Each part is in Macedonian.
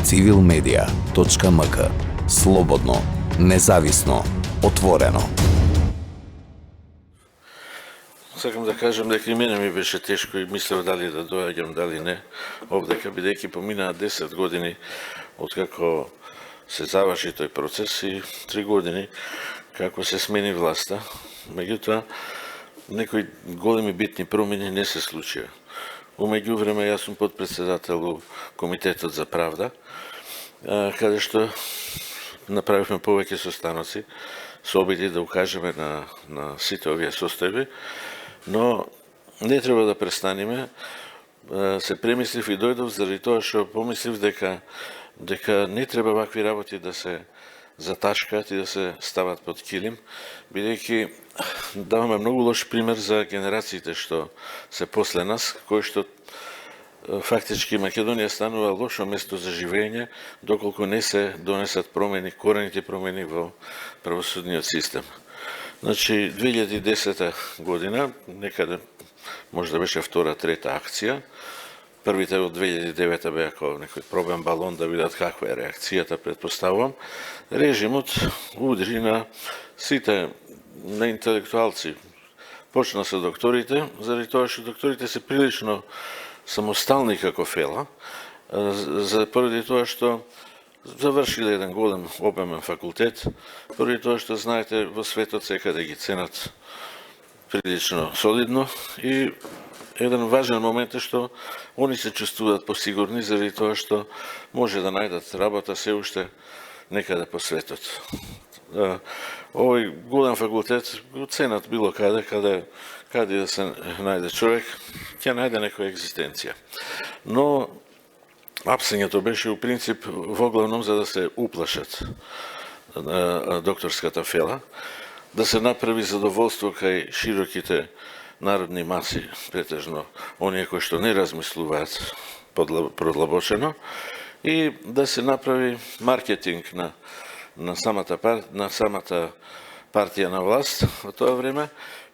civilmedia.mk. Слободно, независно, отворено. Сакам да кажам дека и мене ми беше тешко и мислев дали да доаѓам, дали не, овдека, бидејќи поминаа 10 години откако се заврши тој процес и 3 години како се смени власта. Меѓутоа, некои големи битни промени не се случија. Умеѓу време јас сум подпредседател у Комитетот за правда, каде што направивме повеќе состаноци со обиди да укажеме на сите овие состојби, но не треба да престанеме. Се премислив и дојдов заради тоа што помислив дека не треба вакви работи да се заташкаат и да се стават под килим, бидејќи даваме многу лош пример за генерациите што се после нас, кои што фактички Македонија станува лошо место за живење, доколку не се донесат промени, корените промени во правосудниот систем. Значи, 2010 година, некаде може да беше втора, трета акција, првите од 2009 беа како некој пробен балон да видат каква е реакцијата, предпоставувам. Режимот удри на сите, на интелектуалци. Почна со докторите, заради тоа што докторите се прилично самостални како фела, поради тоа што завршиле еден голем обемен факултет, поради тоа што знаете во светот секаде ги ценат прилично солидно и еден важен момент е што они се чувствуваат посигурни заради тоа што може да најдат работа се уште некаде по светот. Овој голем факултет го ценат било каде да се најде човек, ќе најде некоја екзистенција. Но апсењето беше у принцип во главном за да се уплашат докторската фела, да се направи задоволство кај широките народни маси, претежно оние кои што не размислуваат продлабочено, и да се направи маркетинг на самата партија на власт во тоа време,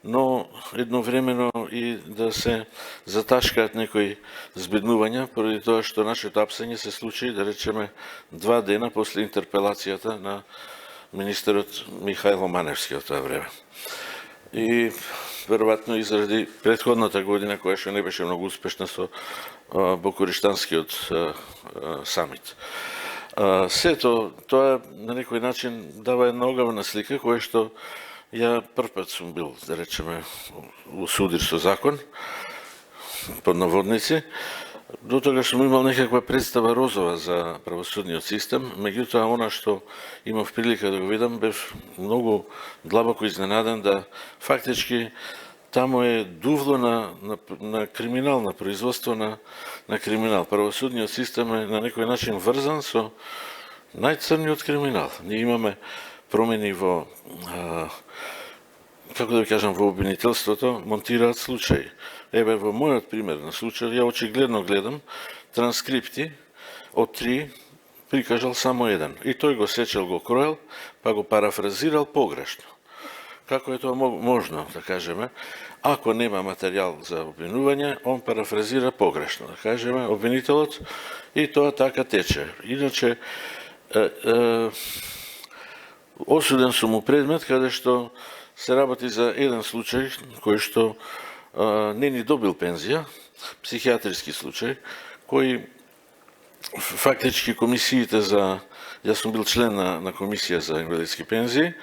но едновремено и да се заташкаат некои збеднувања, поради тоа што нашето апсење се случи, да речеме, 2 дена после интерпелацијата на министерот Михајло Маневски од тоа време. И веројатно и заради претходната година, која што не беше многу успешна со Букурештанскиот самит. Сето тоа на некој начин дава една огавна слика, која што ја првпат сум бил, да речеме, у судир со закон, под наводници. До тога сум имал некаква представа розова за правосудниот систем, меѓутоа она што имав прилика да го видам, бев многу длабоко изненаден да фактички таму е дувло на криминал, на производство на криминал. Правосудниот систем е на некој начин врзан со најцрниот криминал. Ние имаме промени во, како да ви кажам, во обвинителството, монтираат случаи. Еве, во мојот пример на случај, ја очигледно гледам транскрипти од 3, прикажал само еден. И тој го сечел, го кроел, па го парафразирал погрешно. Како е тоа можно, да кажеме, ако нема материјал за обвинување, он парафразира погрешно, да кажеме, обвинителот, и тоа така тече. Иначе, осуден сум у предмет, каде што се работи за еден случај, кој што не ни добил пензија, психијатриски случај, кој фактички комисиите за... Јас сум бил член на комисија за инвалидски пензии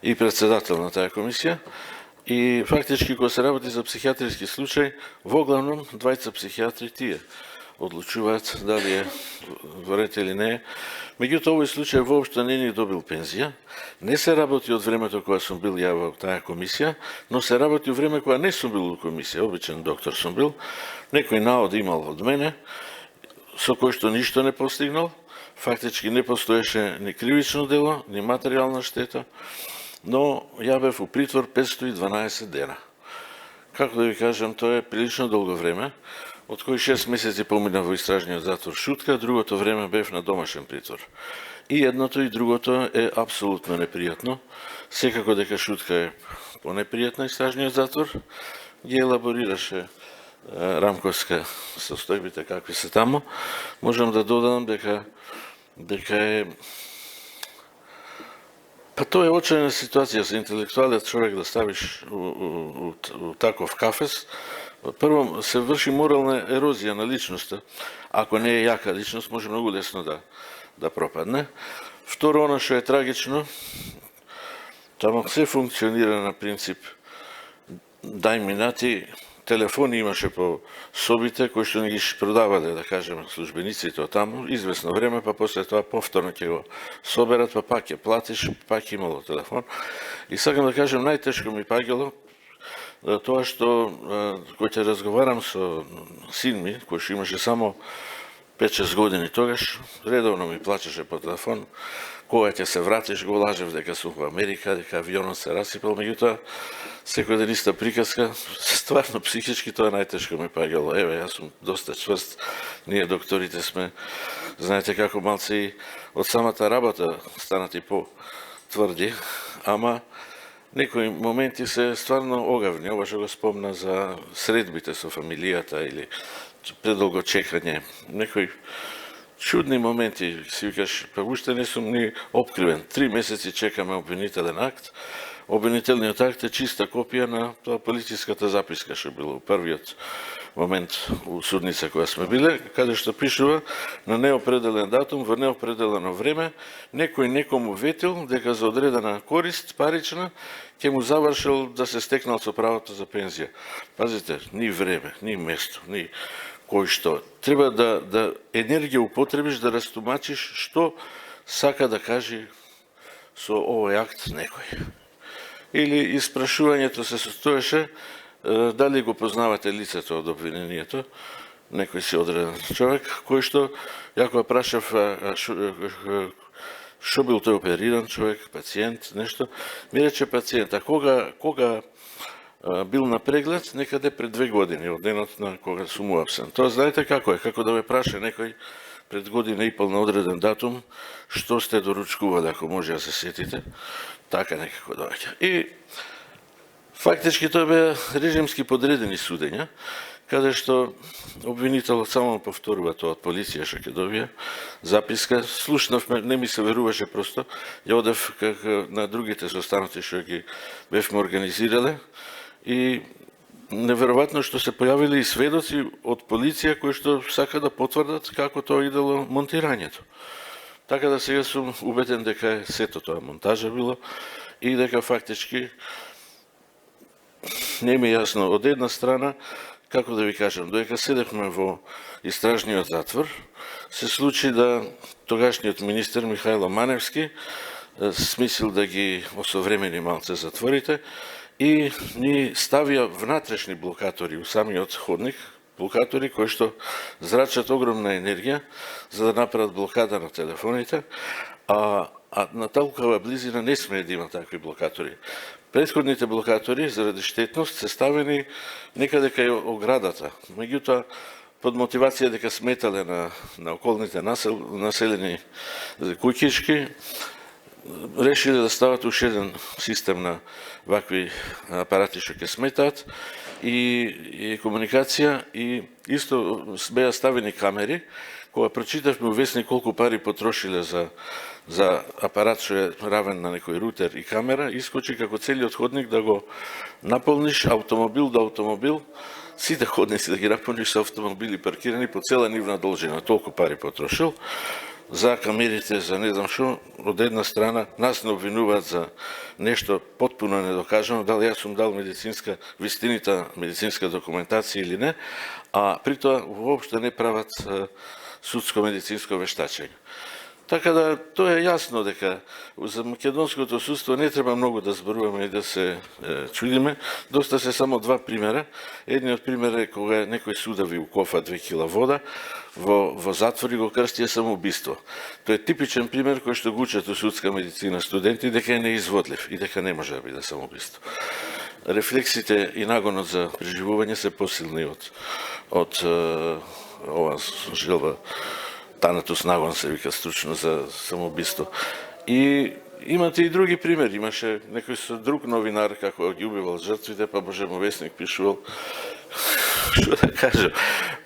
и председател на таа комисија, и фактички кога се работи за психијатриски случај, во главном двајца психијатри тие одлучуваат дали е вред или не е. Меѓутоа, овој случај воопшто не ни добил пензија. Не се работи од времето кога сум бил ја во таа комисија, но се работи од време кога не сум бил во комисија, обичен доктор сум бил. Некој наод имал од мене, со кој што ништо не постигнал. Фактички не постоеше ни кривично дело, ни материјална штета, но ја бев у притвор 512 дена. Како да ви кажам, тоа е прилично долго време, од кои 6 месеци помина во истражниот затвор шутка, другото време бев на домашен притвор. И едното и другото е апсолутно непријатно. Секако дека шутка е понепријатна истражниот затвор, ги елаборираше Рамковска состојбите какви се таму. Можам да додадам дека дека е па тоа е очајна ситуација за интелектуалниот човек да ставиш у таков кафес. Прво се врши морална ерозија на личноста. Ако не е јака личност, може многу лесно да пропадне. Второ, она што е трагично, таму се функционира на принцип дај минати, телефони имаше по собите кои што не ги продавале, да кажем, службениците од таму, известно време, па после тоа повторно ќе го соберат, па пак ќе платиш, пак имало телефон. И сакам да кажем, најтешко ми паѓало тоа што кој ќе разговарам со син ми, кој што имаше само 5-6 години тогаш, редовно ми плачеше по телефон, кога ќе се вратиш, го лажев дека сум во Америка, дека авионот се расипал, меѓутоа секој ден иста приказка, стварно психички тоа најтешко ми паѓало. Еве, јас сум доста чврст, ние докторите сме, знаете како малце и од самата работа станат и по-тврди, ама некои моменти се стварно огавни. Ова што го спомна за средбите со фамилијата или предолго чекање, некои чудни моменти, си викаш, па уште не сум ни откривен. 3 месеци чекаме обвинителен акт. Обвинителниот акт е чиста копија на тоа полициската записка што било у првиот момент у судница која сме биле, каде што пишува на неопределен датум, во неопределено време, некој некому ветил дека за одредена корист, парична, ќе му завршил да се стекнал со правото за пензија. Пазите, ни време, ни место, ни кој што. Треба да енергија употребиш да растумачиш што сака да кажи со овој акт некој. Или испрашувањето се состоеше дали го познавате лицето од обвинението, некој си одреден човек, кој што, ја кога прашав што бил тој опериран човек, пациент, нешто, ми рече пациент, а кога бил на преглед некаде пред 2 години, од денот на кога сум уапсен. Тоа знаете како е, како да ме праша некој пред година и пол на одреден датум, што сте доручкували, ако може да се сетите, така некако доаѓа. И фактички тоа беа режимски подредени судења, каде што обвинителот само повторува тоа од полиција што ќе добие записка. Слушнавме, не ми се веруваше просто, ја одев како на другите состаноци што ги бевме организирале и неверојатно што се појавиле и сведоци од полиција кои што сака да потврдат како тоа идело монтирањето. Така да сега сум убеден дека сето тоа монтажа било и дека фактички не ми е јасно од една страна, како да ви кажам, додека седевме во истражниот затвор, се случи да тогашниот министер Михајло Маневски смислил да ги осовремени малце затворите и ни ставија внатрешни блокатори у самиот ходник, блокатори кои што зрачат огромна енергија за да направат блокада на телефоните, а на толкова близина не смее да има такви блокатори. Претходните блокатори заради штетност се ставени некаде кај оградата, меѓутоа под мотивација дека сметале на околните населени куќички, решиле да стават уште еден систем на вакви апарати што ќе сметаат и комуникација и исто беа ставени камери. Кога прочитавме у весник колку пари потрошиле за апарат што е равен на некој рутер и камера, искочи како целиот ходник да го наполниш автомобил до автомобил, сите ходници да ги наполниш со автомобили паркирани по цела нивна должина, толку пари потрошил. За камерите, за не знам што, од една страна нас не обвинуваат за нешто потпуно недокажано, дали јас сум дал вистинита медицинска документација или не, а при тоа воопшто не прават судско-медицинско вештачење. Така да, тоа е јасно дека за македонското судство не треба многу да зборуваме и да се чудиме. Доста се само 2 примера. Едниот пример е кога некој судави у кофа 2 кила вода, во затвор и го крстија самоубиство. Тоа е типичен пример кој што го учат у судска медицина студенти дека е неизводлив и дека не може да биде самоубиство. Рефлексите и нагонот за преживување се посилни од ова желба танатус нагон се вика стручно за самоубиство. И имате и други примери. Имаше некој со друг новинар како ги убивал жртвите, па Боже му весник пишувал. Што да кажам,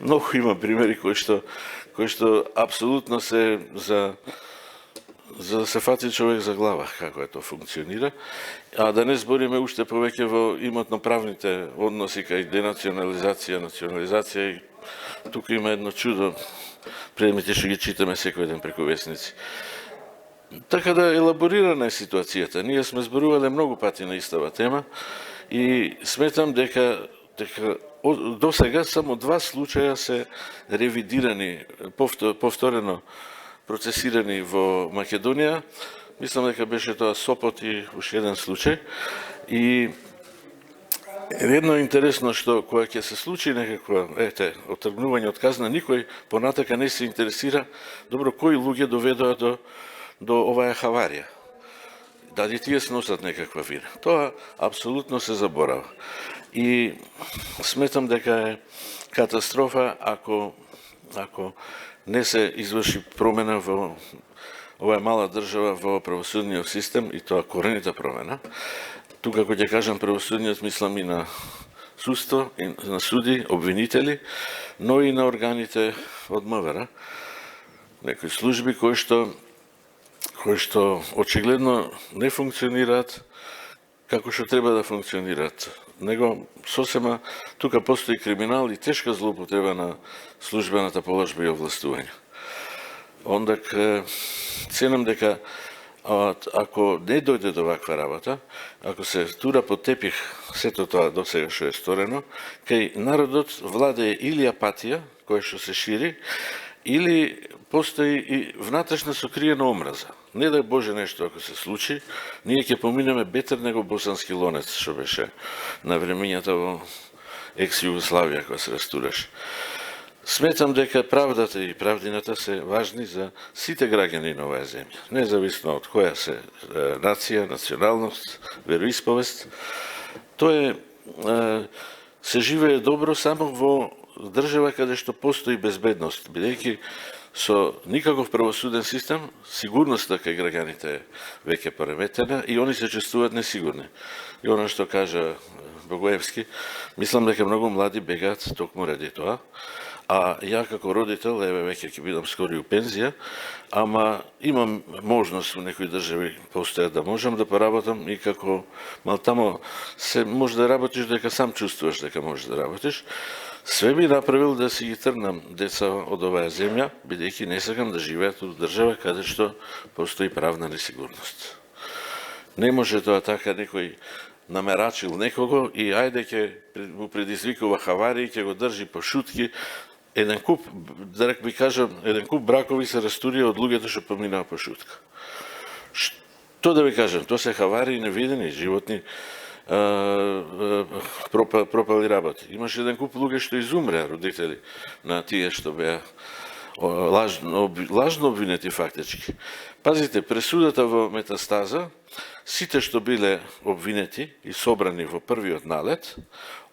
многу има примери кои што кои што апсолутно се за да се фати човек за глава како е тоа функционира, а да не збориме уште повеќе во имотно-правните односи кај денационализација, национализација и тука има едно чудо, предмети што ги читаме секој ден преку весници. Така да елаборирана е ситуацијата. Ние сме зборувале многу пати на истава тема и сметам дека до сега само 2 случаја се ревидирани, повторено процесирани во Македонија. Мислам дека беше тоа Сопот и уште еден случај. И едно интересно што кога ќе се случи некакво отргнување од казна, никој понатака не се интересира добро кои луѓе доведоа до оваа хаварија. Дали тие сносат некаква вина. Тоа апсолутно се заборава. И сметам дека е катастрофа ако не се изврши промена во оваа мала држава во правосудниот систем и тоа коренита промена. Тука кога ќе кажам правосудниот, мислам и на судство, и на суди, обвинители, но и на органите од МВР. Некои служби кои што очигледно не функционираат како што треба да функционираат. Него сосема тука постои криминал и тешка злоупотреба на службената положба и овластување. Ондак ценам дека ако не дојде до ваква работа, ако се тура под тепих сето тоа до сега што е сторено, кај народот владее или апатија, која што се шири, или постои и внатрешна сокриена омраза. Не дај Боже нешто ако се случи, ние ќе поминеме бетер него Босански лонец, што беше на времењата во екс-Југославија кога се растураше. Сметам дека правдата и правдината се важни за сите граѓани на оваа земја, независно од која се нација, националност, вероисповест. Тоа се живее добро само во држава каде што постои безбедност, бидејќи со никаков правосуден систем, сигурноста кај граѓаните е веќе пореметена и они се чувствуваат несигурни. И оно што кажа Богоевски, мислам дека многу млади бегаат токму ради тоа, а ја како родител, еве веќе ќе бидам скоро и у пензија, ама имам можност во некои држави постојат да можам да поработам и како малтамо се може да работиш дека сам чувствуваш дека можеш да работиш. Све би направил да си ги тргнам деца од оваа земја, бидејќи не сакам да живеат од држава каде што постои правна несигурност. Не може тоа така некој намерачил некого и ајде ќе му предизвикува хавари, ќе го држи по шутки. Еден куп, да би кажам, еден куп бракови се растурија од луѓето што поминаа по шутка. Што да ви кажам, тоа се хавари невидени, животни пропали работи. Имаше еден куп луѓе што изумреа, родители на тие што беа лажно обвинети фактички. Пазите, пресудата во метастаза, сите што биле обвинети и собрани во првиот налет,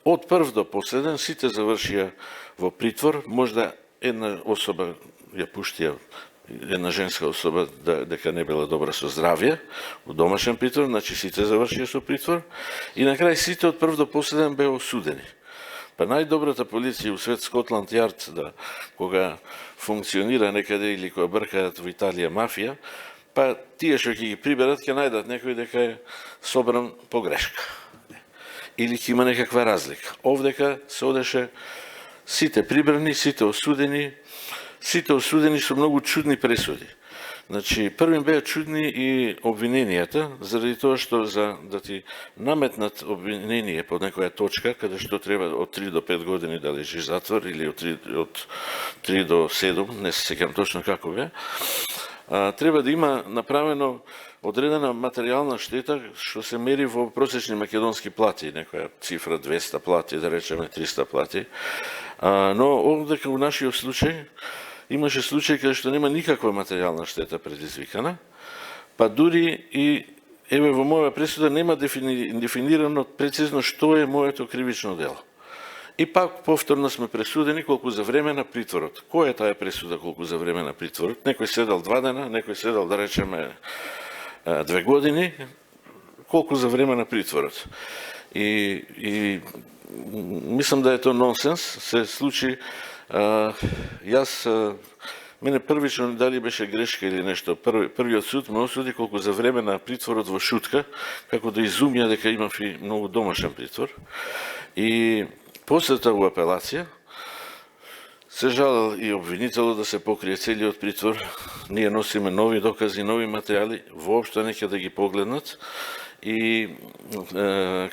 од прв до последен сите завршија во притвор, можда една особа ја пуштија, една женска особа дека не била добра со здравје, во домашен притвор, значи сите завршија со притвор, и на крај сите од прв до последен беа осудени. Па најдобрата полиција у свет, Скотланд Јард, кога функционира некаде или кога бркаат во Италија мафија, па тие што ќе ги приберат ќе најдат некој дека е собран погрешка. Или ќе има некаква разлика. Овдека се одеше сите прибрани, сите осудени со многу чудни пресуди. Значи, првим беа чудни и обвиненијата, заради тоа што за да ти наметнат обвинение под некоја точка, каде што треба од 3 до 5 години да лежиш затвор, или од 3 до 7, не се сеќам точно како беа, треба да има направено одредена материјална штета што се мери во просечни македонски плати, некоја цифра 200 плати, да речеме 300 плати. Но овдека во нашиот случај имаше случај каде што нема никаква материјална штета предизвикана, па дури и еве во моја пресуда нема дефинирано прецизно што е моето кривично дело. И пак повторно сме пресудени колку за време на притворот. Која е таа пресуда колку за време на притворот? Некој седал 2 дена, некој седал, да речеме, 2 години, колку за време на притворот. И мислам да е тоа нонсенс, се случи Мене првично дали беше грешка или нешто. Првиот суд ме осуди колку за време на притворот во Шутка, како да изумја дека имав и многу домашен притвор. И после тоа во апелација се жалел и обвинителот да се покрие целиот притвор. Ние носиме нови докази, нови материјали, воопшто неќе да ги погледнат. И,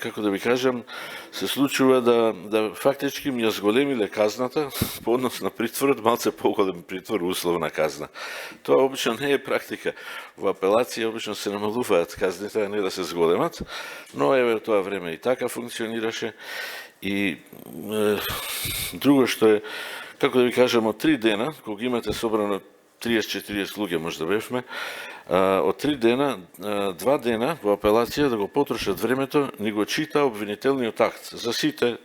како да ви кажам, се случува да фактички ми ја зголемиле казната по однос на притворот, малце поголем притвор, условна казна. Тоа обично не е практика. Во апелација обично се намалуваат казните, а не да се зголемат, но еве тоа време и така функционираше. И друго што е, како да ви кажам, од 3 дена, кога имате собрано 30-40 луѓе може да бевме, од 3 дена, 2 дена во апелација да го потрошат времето, ни го чита обвинителниот акт за сите,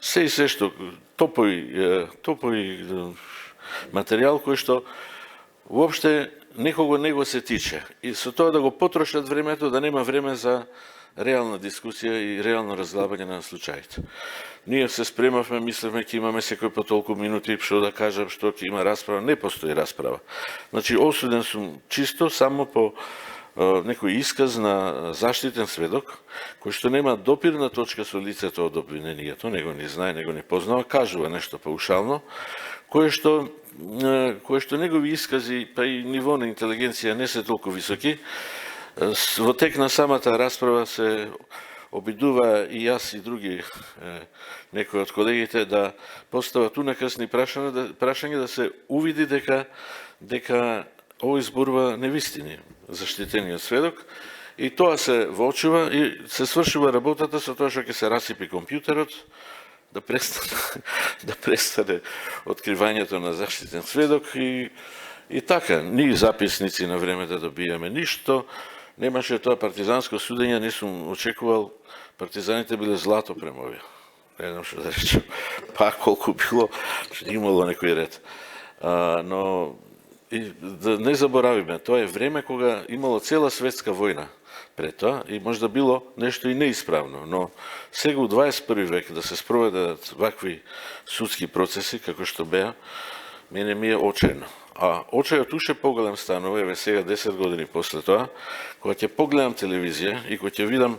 се и се што, топој материјал кој што воопште некого не го се тиче. И со тоа да го потрошат времето, да нема време за реална дискусија и реално разглабање на случаите. Ние се спремавме, мислевме ќе имаме секој по толку минути што да кажам, што ќе има расправа, не постои расправа. Значи осуден сум чисто само по некој исказ на заштитен сведок, кој што нема допирна точка со лицето од обвинението, него не знае, него не познава, кажува нешто паушално, кое што негови искази, па и ниво на интелигенција не се толку високи. Во тек на самата расправа се обидува и јас и други некои од колегите да постават унакрсни прашања да се увиди дека овој зборува невистини заштитениот сведок, и тоа се воочува и се свршува работата со тоа што ќе се расипи компјутерот, да престане откривањето на заштитен сведок и така, ни записници на време да добиеме ништо. Немаше тоа партизанско судење, не сум очекувал, партизаните биле злато према овие. Не знам што да речем, па колку било, имало некој ред. Но и да не заборавиме, тоа е време кога имало цела светска војна пред тоа и можда било нешто и неисправно, но сега у 21 век да се спроведат вакви судски процеси како што беа, мене ми е очајно. А очајот уште поголем станува, еве сега 10 години после тоа, кога ќе погледам телевизија и кога ќе видам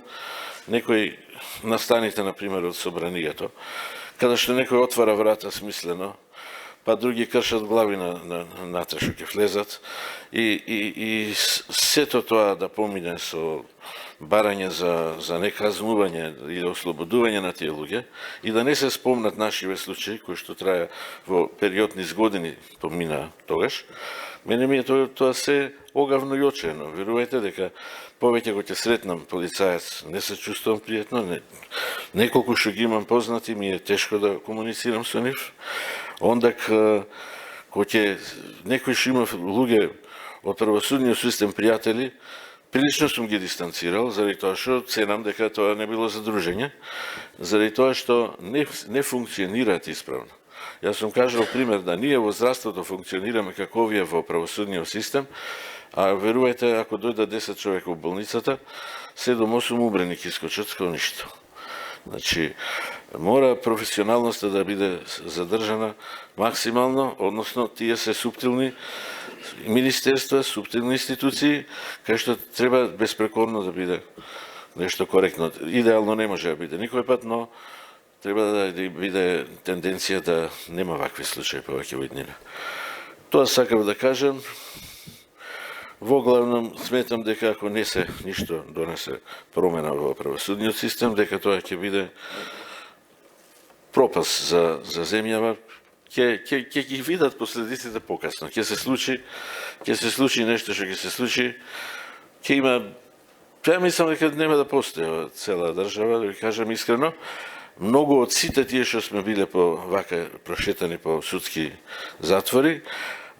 некој настаните, например, од собранието, каде што некој отвара врата смислено, па други кршат глави натре што ќе влезат, и сето тоа да помине со барање за неказнување или ослободување на тие луѓе, и да не се спомнат нашиве случаи кои што трае во период низ години помина тогаш, мене ми е тоа се огавно и очајно. Верувајте дека повеќе го ќе сретнам полицаец, не се чувствувам пријатно, неколку што ги имам познати, ми е тешко да комуницирам со нив. Ондак, кога ќе некој што има луѓе од правосудниот систем пријатели, прилично сум ги дистанцирал, заради тоа што ценам дека тоа не било задружење, заради тоа што не функционираат исправно. Јас сум кажал пример да ние во здравството функционираме како овие во правосудниот систем, а верувајте, ако дојдат 10 човека во болницата, 7-8 умрени ќе искочат како ништо. Значи, мора професионалноста да биде задржана максимално, односно тие се суптилни министерства, суптилни институции, кај што треба безпрекорно да биде нешто коректно. Идеално не може да биде никој пат, но треба да биде тенденција да нема вакви случаи повеќе во иднина. Тоа сакав да кажам. Во главном сметам дека ако не се ништо донесе промена во правосудниот систем, дека тоа ќе биде пропаст за земјава, ќе ги видат последиците покасно. Ќе се случи нешто што ќе се случи, ќе има, ја мислам дека нема да постои цела држава, да ви кажам искрено. Многу од сите тие што сме биле по вака прошетани по судски затвори,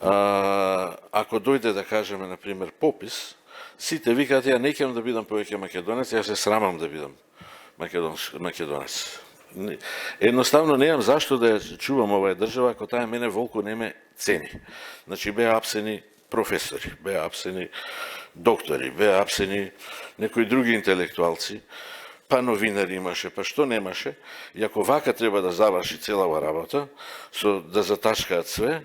ако дојде да кажеме, например, попис, сите викаат, ја не ќам да бидам повеќе македонец, ја се срамам да бидам македонец. Едноставно неам зашто да ја чувам оваа држава, ако таа мене волку не ме цени. Значи, беа апсени професори, беа апсени доктори, беа апсени некои други интелектуалци, па новинари имаше, па што немаше, и ако вака треба да заврши цела ова работа, да затачкаат све,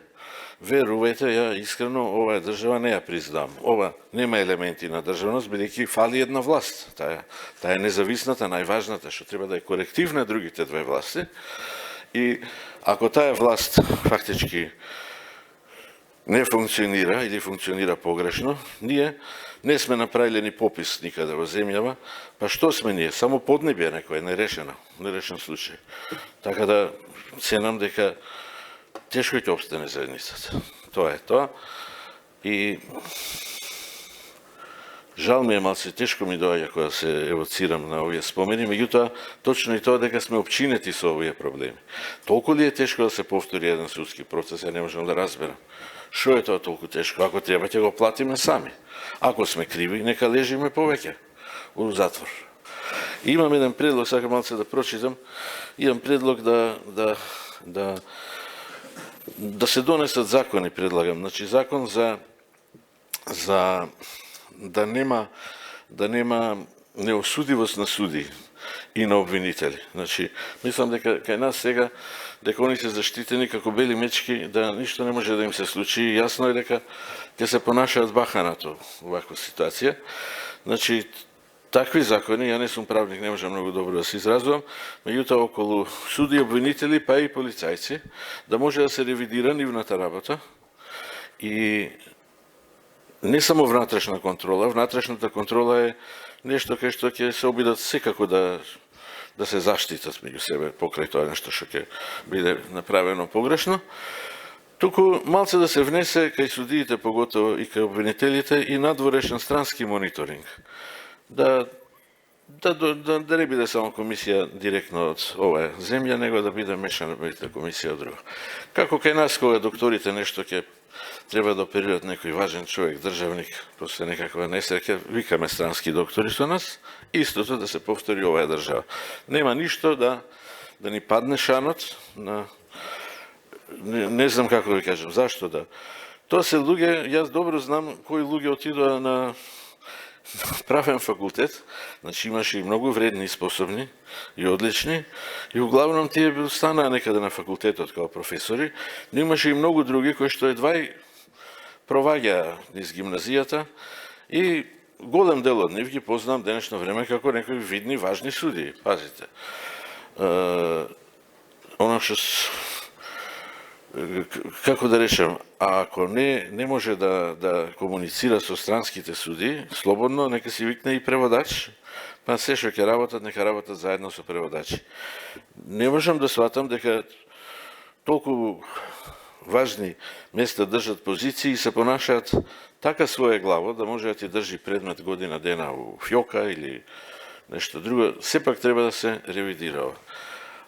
верувајте, ја искрено оваа држава не ја признавам. Ова нема елементи на државност, бидејќи фали една власт. Таа е независната, најважната, што треба да е коректив на другите две власти. И ако таа власт фактички не функционира или функционира погрешно, ние не сме направиле ни попис никаде во земјава, па што сме ние? Само поднебие некој нерешено, нерешен случај. Така да ценам дека тешко ќе опстане заедницата. Тоа е тоа. И жал ми е, малце тешко ми доаѓа кога се евоцирам на овие спомени, меѓутоа точно и тоа дека сме опчинети со овие проблеми. Толку ли е тешко да се повтори еден судски процес, ја не можам да разберам. Што е тоа толку тешко? Ако треба ќе го платиме сами. Ако сме криви, нека лежиме повеќе у затвор. Имам еден предлог, сакам малце да прочитам. Имам предлог да се донесат закони, предлагам. Значи закон за да нема неосудивост на суди и на обвинители. Значи, мислам дека кај нас сега, дека они се заштитени како бели мечки, да ништо не може да им се случи. Јасно е дека ќе се понашаат баханато во ваква ситуација. Значи, такви закони, ја не сум правник, не можам многу добро да се изразувам, меѓутоа околу суди и обвинители, па и полицајци, да може да се ревидира нивната работа и не само внатрешна контрола, внатрешната контрола е нешто кај што ќе се обидат секако да се заштитат меѓу себе покрај тоа нешто што ќе биде направено погрешно. Туку малце да се внесе кај судиите, поготово и кај обвинителите, и надворешен странски мониторинг. Да не биде само комисија директно од оваа земја, него да биде мешана комисија од друга. Како кај нас, кога докторите нешто ќе треба да оперират некој важен човек, државник, после некаква несреќа, викаме странски доктори со нас, истото да се повтори оваа држава. Нема ништо да ни падне шанот на... Не знам како ви кажам, зашто да. Тоа се луѓе, јас добро знам кои луѓе отидоа на правен факултет, значи имаше и многу вредни и способни и одлични, и углавном тие останаа некаде на факултетот како професори, но имаше и многу други кои што едва и проваѓаа низ гимназијата и голем дел од нив ги познам денешно време како некои видни, важни судии. Пазите. Оно што како да речем, ако не може да комуницира со странските суди, слободно, нека си викне и преводач, па се што ќе работат, нека работат заедно со преводачи. Не можам да сватам дека толку важни места држат позиции и се понашаат така своеглаво да може да ти држи предмет година дена у фјока или нешто друго. Сепак треба да се ревидира ова.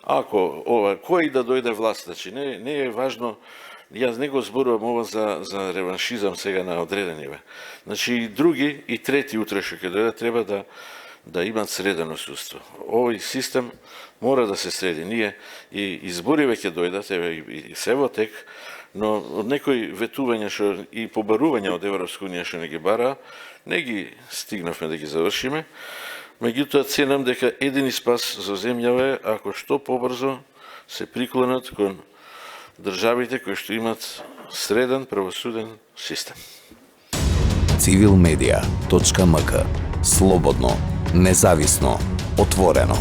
Ако кој да дојде власт, значи не е важно, јас не го зборувам ова за реваншизам сега на одредениве. Значи и други, и трети утре што ќе дојде, треба да имат средено судство. Овој систем мора да се среди. Ние и избориве ќе дојдат, и се во тек, но од некои ветувања и побарувања од Европска унија што не ги бара, не ги стигнавме да ги завршиме. Меѓутоа, ценам дека едини спас за земјава е ако што побрзо се приклонат кон државите кои што имат среден правосуден систем. Civilmedia.mk. Слободно, независно, отворено.